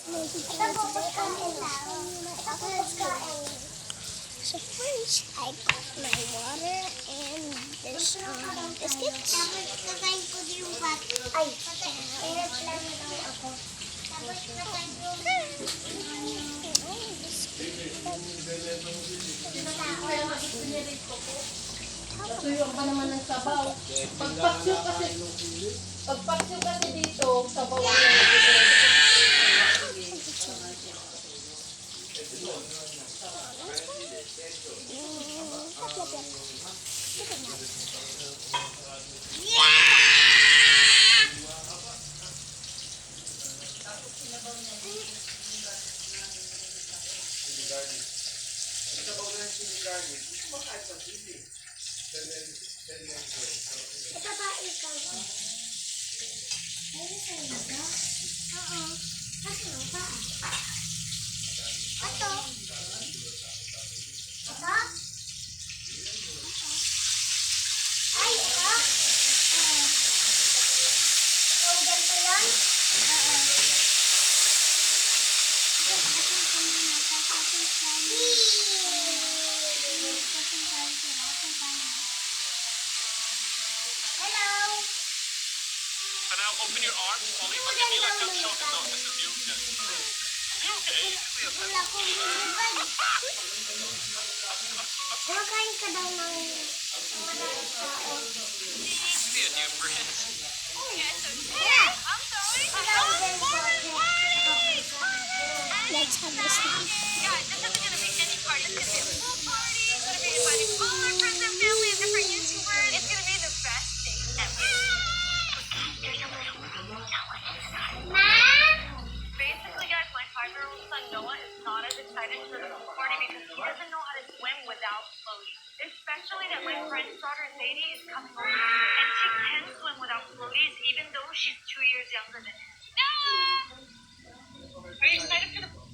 So first, I got my water and this biscuits. Kakain ko din yung kat. Ay, pinag lang daw ako. Tapos kakain ko Natuyuan pa naman ng sabaw. Pagpaksyo kasi dito, sabaw ang ito ba ikaw? Ay, ito ba? Oo. Kasi ba? Ito. Ito? Ay, ito? So, ganito yan? Oo. Hello. And now open your arms, only if I give you like just show them, no, this is you. Yes. You okay? Wala akong biniban. Kumakain ka daw ng maraming tao. See a new friend. Yeah. I'm sorry. Let's have this one. Guys, this isn't gonna be any party. It's gonna be a full party. It's gonna be inviting all our friends and family and different YouTubers. It's gonna be the best day ever. Ma? Basically, guys, my 5-year-old son Noah is not as excited for the pool party because he doesn't know how to swim without floaties. Especially that my friend's daughter Sadie is coming over and she can swim without floaties even though she's 2 years younger than him. Noah! Are you excited for the pool?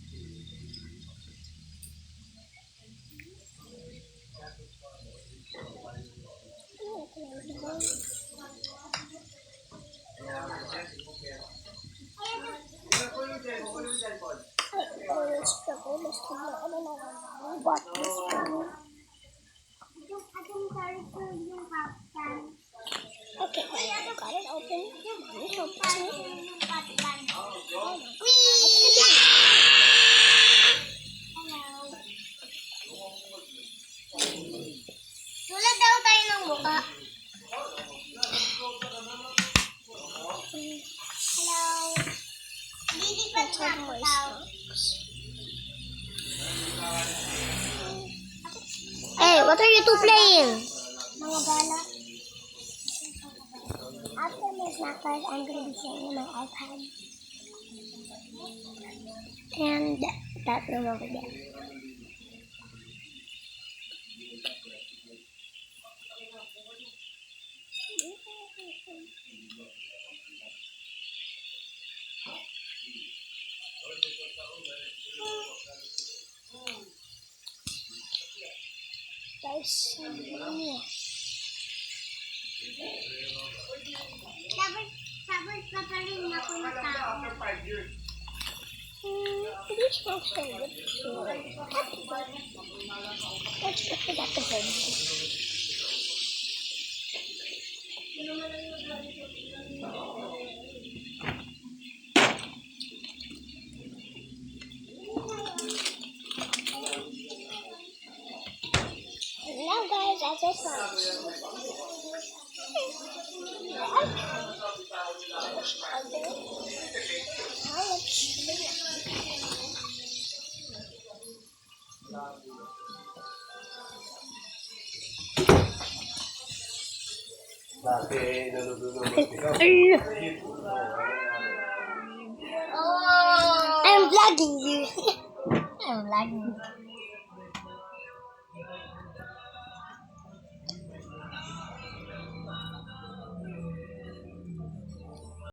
I always struggle with the but this one. Yung atong character yung captain. Okay, I got it open. Mommy help Character me. yung captain. Hello. Tulad daw tayo ng mukha. Hello. Lilipat Let's na have ako more daw. snacks. Hey, what are you two playing? Mga bala. After my snack time, I'm going to be playing on my iPad. And that room over there. There's some more. Dapat pa pa rin ako ng tao. These snacks are good too. Let's look at the bird. Now guys, I just Dati nanonood ng I'm vlogging you. I'm vlogging you.